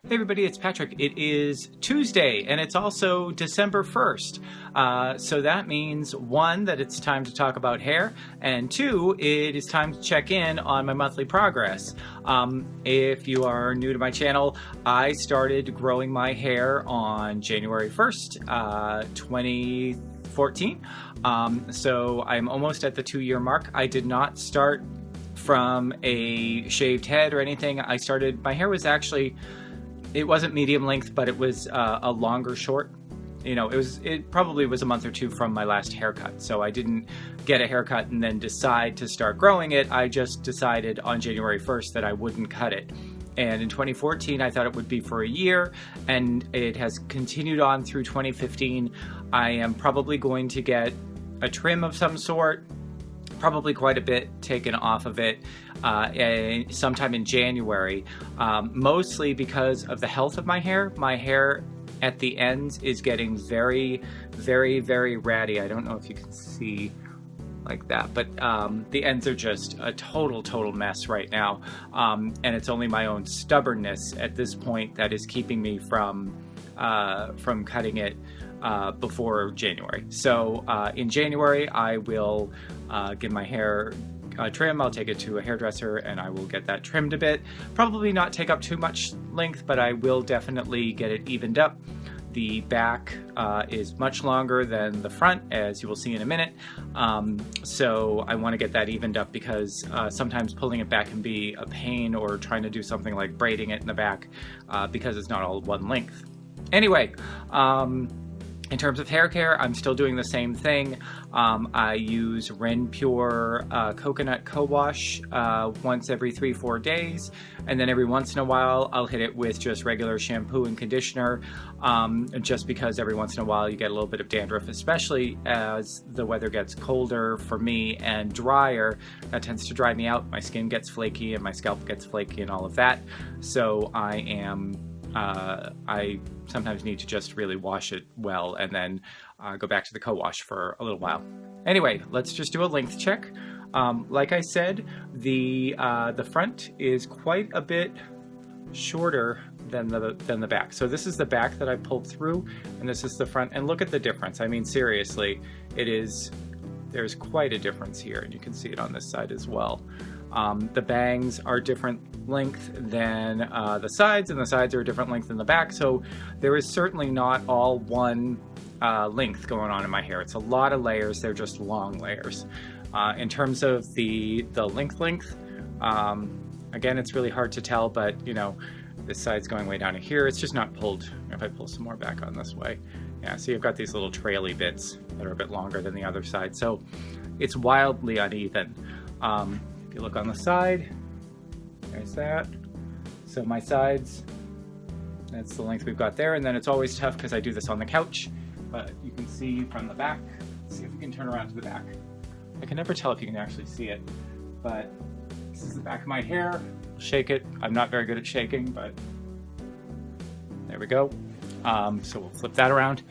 Hey everybody, it's Patrick. It is Tuesday and it's also December 1st. So that means one, that it's time to talk about hair, and two, it is time to check in on my monthly progress. If you are new to my channel, I started growing my hair on January 1st, 2014. So I'm almost at the 2-year mark. I did not start from a shaved head or anything. My hair was actually, it wasn't medium length, but it was a longer short. You know, it probably was a month or two from my last haircut. So I didn't get a haircut and then decide to start growing it. I just decided on January 1st that I wouldn't cut it. And in 2014, I thought it would be for a year, and it has continued on through 2015. I am probably going to get a trim of some sort, probably quite a bit taken off of it sometime in January, mostly because of the health of my hair. My hair at the ends is getting very, very, very ratty. I don't know if you can see like that, but the ends are just a total mess right now, and it's only my own stubbornness at this point that is keeping me from cutting it before January. So in January, I will give my hair a trim. I'll take it to a hairdresser and I will get that trimmed a bit. Probably not take up too much length, but I will definitely get it evened up. The back is much longer than the front, as you will see in a minute. So I want to get that evened up because sometimes pulling it back can be a pain, or trying to do something like braiding it in the back because it's not all one length. Anyway, in terms of hair care, I'm still doing the same thing. I use Ren Pure coconut co-wash once every 3-4 days, and then every once in a while I'll hit it with just regular shampoo and conditioner, just because every once in a while you get a little bit of dandruff, especially as the weather gets colder for me and drier. That tends to dry me out. My skin gets flaky and my scalp gets flaky and all of that. So I sometimes need to just really wash it well and then go back to the co-wash for a little while. Anyway, let's just do a length check. Like I said, the front is quite a bit shorter than the back. So this is the back that I pulled through, and this is the front. And look at the difference. I mean, seriously, there's quite a difference here, and you can see it on this side as well. The bangs are different length than the sides, and the sides are a different length than the back. So there is certainly not all one length going on in my hair. It's a lot of layers. They're just long layers. In terms of the length, again, it's really hard to tell, but you know, this side's going way down to here. It's just not pulled. If I pull some more back on this way, yeah, so you've got these little traily bits that are a bit longer than the other side. So it's wildly uneven. If you look on the side, there's that. So my sides, that's the length we've got there. And then it's always tough because I do this on the couch, but you can see from the back. Let's see if we can turn around to the back. I can never tell if you can actually see it, but this is the back of my hair. Shake it. I'm not very good at shaking, but there we go. So we'll flip that around.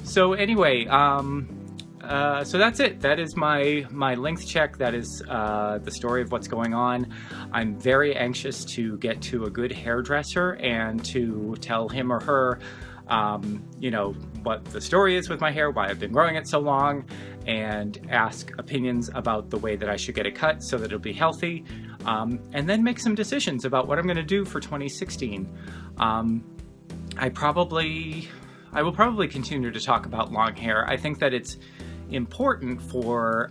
So anyway, so that's it. That is my length check. That is the story of what's going on. I'm very anxious to get to a good hairdresser and to tell him or her, you know, what the story is with my hair, why I've been growing it so long, and ask opinions about the way that I should get it cut so that it'll be healthy, and then make some decisions about what I'm going to do for 2016. I will probably continue to talk about long hair. I think that it's important for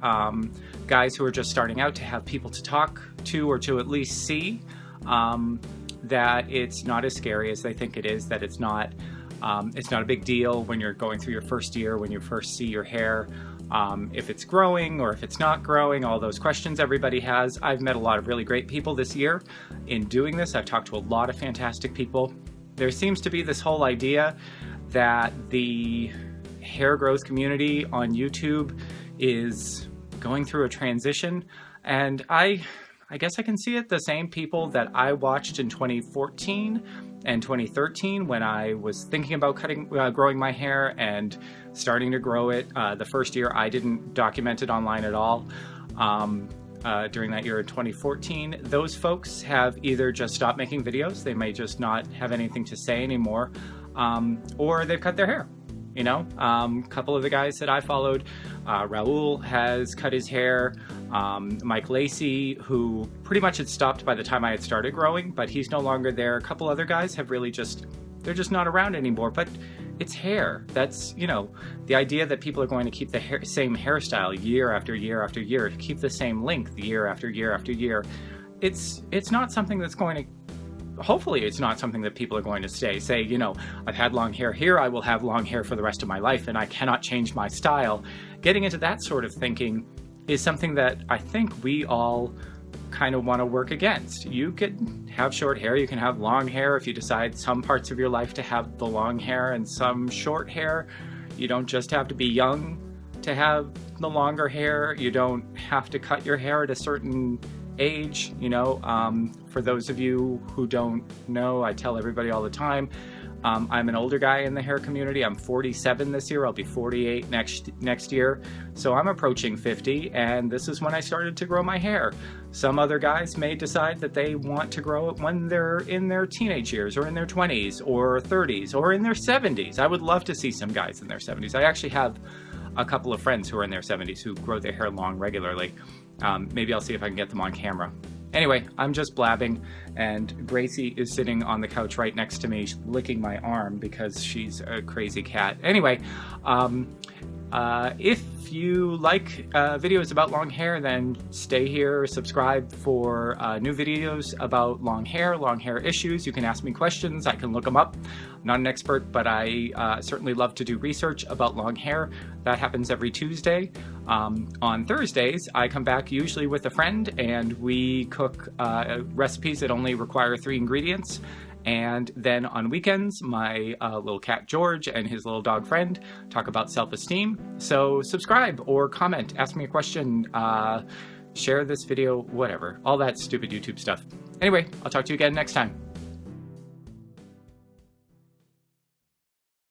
guys who are just starting out to have people to talk to, or to at least see that it's not as scary as they think it is, that it's not a big deal when you're going through your first year, when you first see your hair, if it's growing or if it's not growing, all those questions everybody has. I've met a lot of really great people this year in doing this. I've talked to a lot of fantastic people. There seems to be this whole idea that the hair growth community on YouTube is going through a transition, and I guess I can see it. The same people that I watched in 2014 and 2013 when I was thinking about growing my hair and starting to grow it. The first year I didn't document it online at all. during that year in 2014. Those folks have either just stopped making videos, they may just not have anything to say anymore, or they've cut their hair. You know, a couple of the guys that I followed, Raul has cut his hair, Mike Lacey, who pretty much had stopped by the time I had started growing, but he's no longer there. A couple other guys have really they're just not around anymore, but it's hair. That's, you know, the idea that people are going to keep the same hairstyle year after year after year, keep the same length year after year after year. It's not something that's going to, hopefully it's not something that people are going to say, you know, I've had long hair here, I will have long hair for the rest of my life and I cannot change my style. Getting into that sort of thinking is something that I think we all kind of want to work against. You can have short hair, you can have long hair if you decide some parts of your life to have the long hair and some short hair. You don't just have to be young to have the longer hair. You don't have to cut your hair at a certain age, you know. For those of you who don't know, I tell everybody all the time, I'm an older guy in the hair community. I'm 47 this year. I'll be 48 next year. So I'm approaching 50, and this is when I started to grow my hair. Some other guys may decide that they want to grow it when they're in their teenage years or in their 20s or 30s or in their 70s. I would love to see some guys in their 70s. I actually have a couple of friends who are in their 70s who grow their hair long regularly. Maybe I'll see if I can get them on camera. Anyway, I'm just blabbing, and Gracie is sitting on the couch right next to me, licking my arm because she's a crazy cat. Anyway, if you like videos about long hair, then stay here, subscribe for new videos about long hair issues. You can ask me questions, I can look them up. I'm not an expert, but I certainly love to do research about long hair. That happens every Tuesday. On Thursdays, I come back usually with a friend, and we cook recipes that only require 3 ingredients. And then on weekends, my little cat George and his little dog friend talk about self-esteem. So subscribe or comment, ask me a question, share this video, whatever. All that stupid YouTube stuff. Anyway, I'll talk to you again next time.